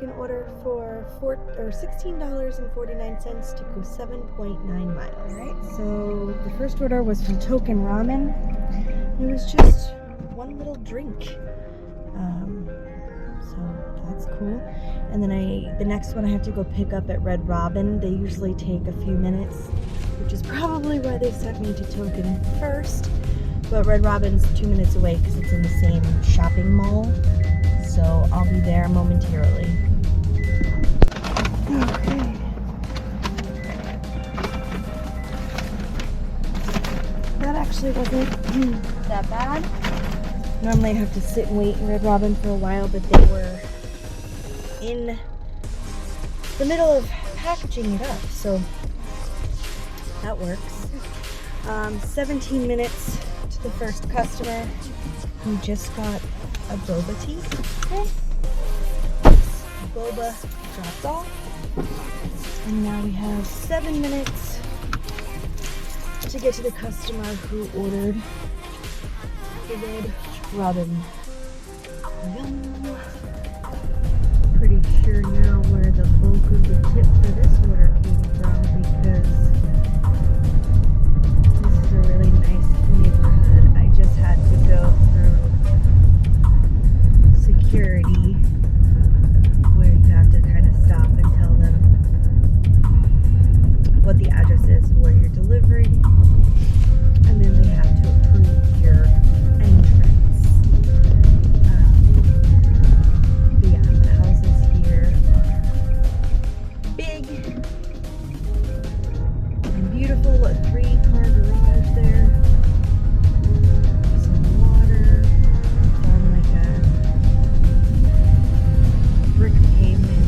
check-in order for $16.49 to go 7.9 miles. All right, so the first order was from Token Ramen. It was just one little drink. So that's cool. And then the next one I have to go pick up at Red Robin. They usually take a few minutes, which is probably why they sent me to Token first. But Red Robin's 2 minutes away because it's in the same shopping mall. So I'll be there momentarily. Okay. That actually wasn't that bad. Normally I have to sit and wait in Red Robin for a while, but they were in the middle of packaging it up, so that works. 17 minutes to the first customer who just got a boba tea. Okay. Boba dropped off. And now we have 7 minutes to get to the customer who ordered the Red Robin. Yum. Pretty sure now where the bulk of the tip for this order came from, because this is a really nice neighborhood. I just had to go through security where you have to kind of stop and tell them what the address is where you're delivering, and then they have to approve your entrance. But yeah, the houses here are big and beautiful. A 3-car garage there, some water on like a brick pavement.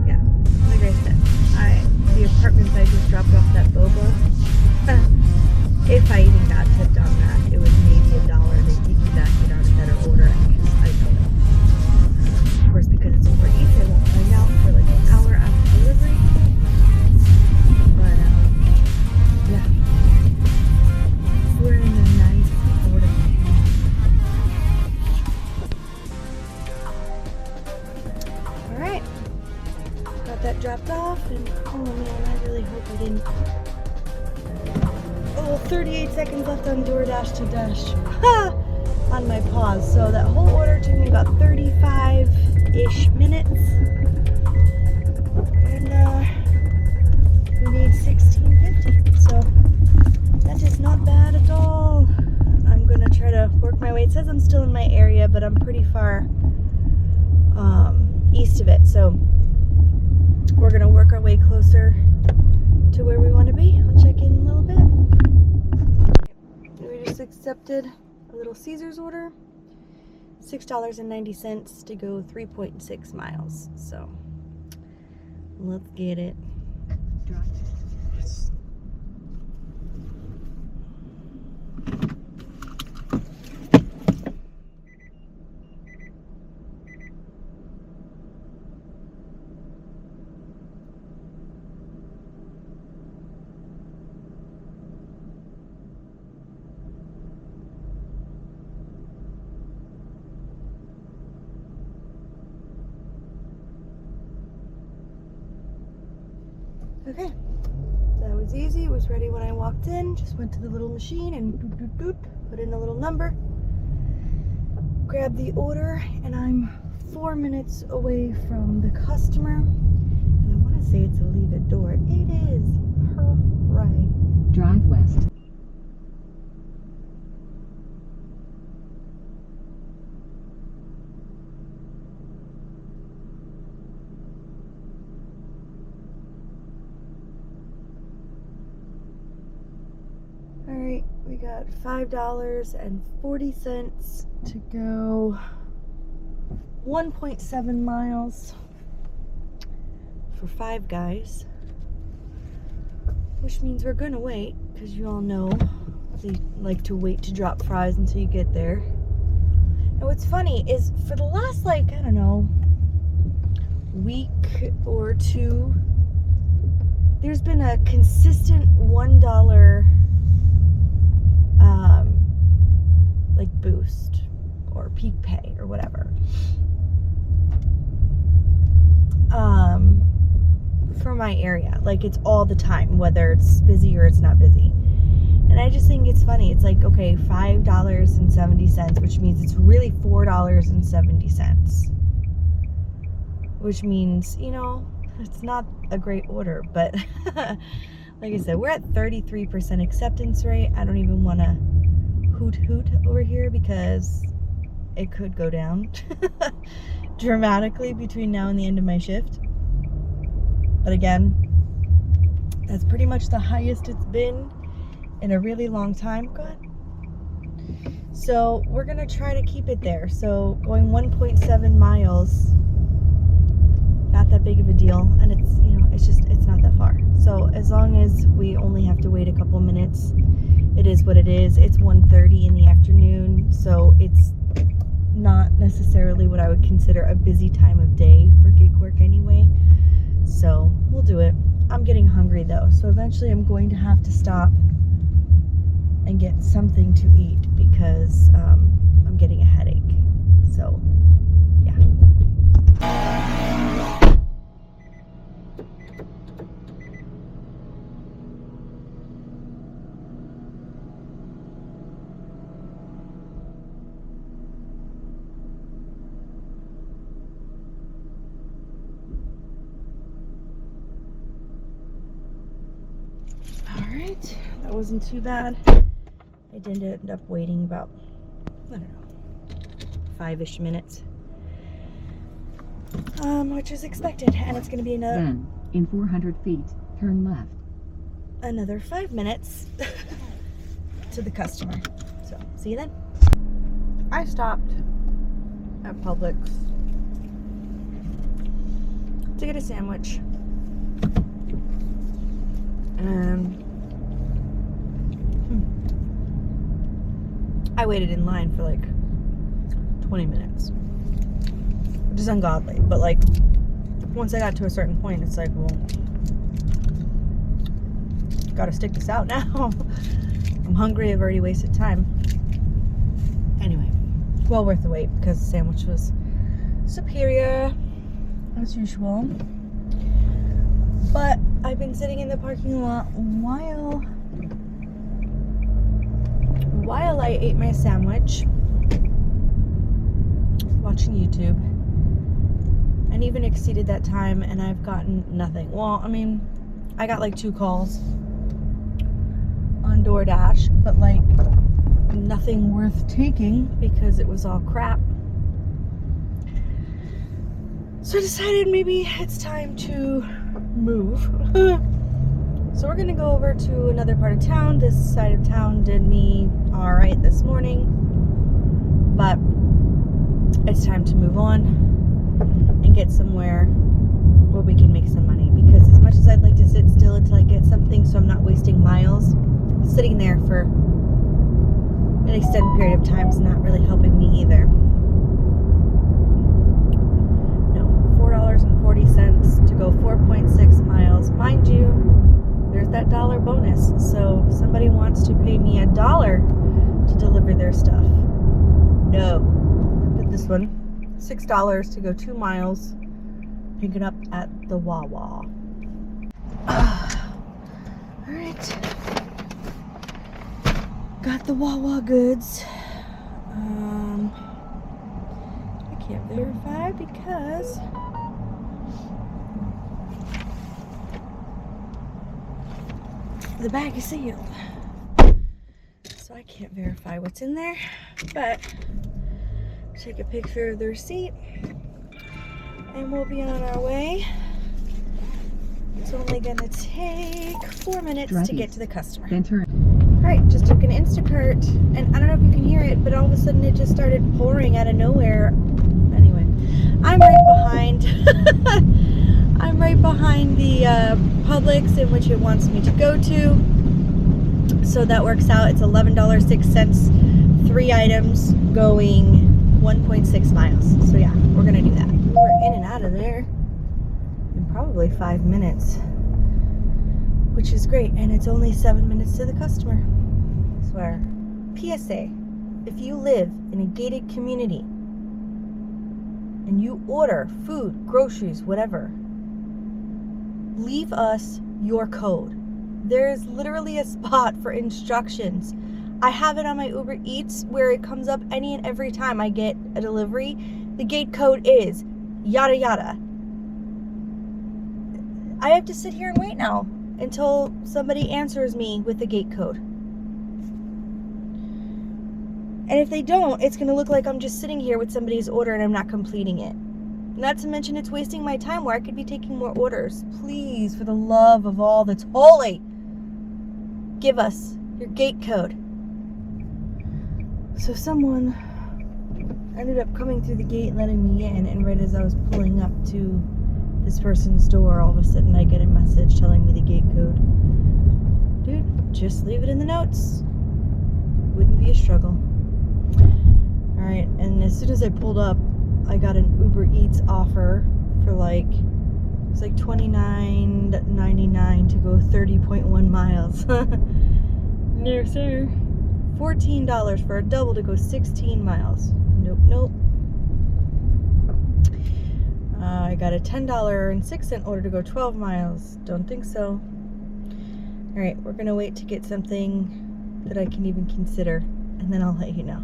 Yeah, like I said, the apartments I just dropped off that boba, if I even got tipped on that, it was maybe $1. They piggybacked it on a better order. I don't know. Of course, because it's UberEats, I won't find out for like an hour after delivery. But yeah, we're in a nice part of town. All right, got that dropped off, and oh man, I really hope I didn't. Oh, 38 seconds left on DoorDash to dash on my pause. So that whole order took me about 35-ish minutes. And we need $16.50. So that is not bad at all. I'm going to try to work my way. It says I'm still in my area, but I'm pretty far east of it. So we're going to work our way closer to where we want to be. I'll check in a little bit. We just accepted a little Caesar's order, $6.90 to go 3.6 miles. So let's get it. Okay, that was easy. It was ready when I walked in. Just went to the little machine and doot, doot, doot, put in a little number, grabbed the order, and I'm 4 minutes away from the customer. And I want to say it's a leave it door. It is. Hooray. Drive west. Alright, we got $5.40 to go 1.7 miles for 5 guys, which means we're gonna wait, because you all know they like to wait to drop fries until you get there. And what's funny is for the last, like, I don't know, week or two, there's been a consistent $1 like boost or peak pay or whatever. area. Like, it's all the time, whether it's busy or it's not busy. And I just think it's funny. It's like, okay, $5.70, which means it's really $4.70. Which means, you know, it's not a great order. But like I said, we're at 33% acceptance rate. I don't even want to hoot over here because it could go down dramatically between now and the end of my shift. But again, that's pretty much the highest it's been in a really long time. Go ahead. So we're gonna try to keep it there. So going 1.7 miles, not that big of a deal, and it's, you know, it's not that far. So as long as we only have to wait a couple minutes, it is what it is. It's 1:30 in the afternoon, so it's not necessarily what I would consider a busy time of day for gig work anyway. So we'll do it. I'm getting hungry though, so eventually I'm going to have to stop and get something to eat because I'm getting a headache. So yeah. Alright, that wasn't too bad. I did end up waiting about, I don't know, 5-ish minutes. Which is expected, and it's going to be another... Then, in 400 feet, turn left. Another 5 minutes to the customer. So, see you then. I stopped at Publix to get a sandwich. And I waited in line for like 20 minutes, which is ungodly. But like, once I got to a certain point, it's like, well, gotta stick this out now. I'm hungry. I've already wasted time. Anyway, well worth the wait because the sandwich was superior as usual. But I've been sitting in the parking lot while I ate my sandwich, watching YouTube, and even exceeded that time, and I've gotten nothing. Well, I mean, I got like 2 calls on DoorDash, but like nothing worth taking because it was all crap. So I decided maybe it's time to move. So we're gonna go over to another part of town. This side of town did me all right this morning, but it's time to move on and get somewhere where we can make some money, because as much as I'd like to sit still until I get something so I'm not wasting miles, sitting there for an extended period of time is not really helping me either. No, $4.40 to go 4.6 miles. Mind you, there's that $1 bonus. So somebody wants to pay me $1 to deliver their stuff. No. Did this one. $6 to go 2 miles. Pick it up at the Wawa. Alright. Got the Wawa goods. I can't verify because the bag is sealed, so I can't verify what's in there, but take a picture of the receipt and we'll be on our way. It's only gonna take 4 minutes to get to the customer. Then turn. Alright, just took an Instacart, and I don't know if you can hear it, but all of a sudden it just started pouring out of nowhere. Anyway, I'm right behind I'm right behind the Publix in which it wants me to go to. So that works out. It's $11.06, 3 items going 1.6 miles. So yeah, we're gonna do that. We're in and out of there in probably 5 minutes, which is great, and it's only 7 minutes to the customer. I swear. PSA, if you live in a gated community and you order food, groceries, whatever, leave us your code. There's literally a spot for instructions. I have it on my Uber Eats where it comes up any and every time I get a delivery. The gate code is yada yada. I have to sit here and wait now until somebody answers me with the gate code. And if they don't, it's going to look like I'm just sitting here with somebody's order and I'm not completing it. Not to mention it's wasting my time where I could be taking more orders. Please, for the love of all that's holy, give us your gate code. So someone ended up coming through the gate and letting me in, and right as I was pulling up to this person's door, all of a sudden I get a message telling me the gate code. Dude, just leave it in the notes. Wouldn't be a struggle. Alright, and as soon as I pulled up, I got an Uber Eats offer for it was like $29.99 to go 30.1 miles. No, sir. $14 for a double to go 16 miles. Nope. I got a $10.06 order to go 12 miles. Don't think so. Alright, we're gonna wait to get something that I can even consider, and then I'll let you know.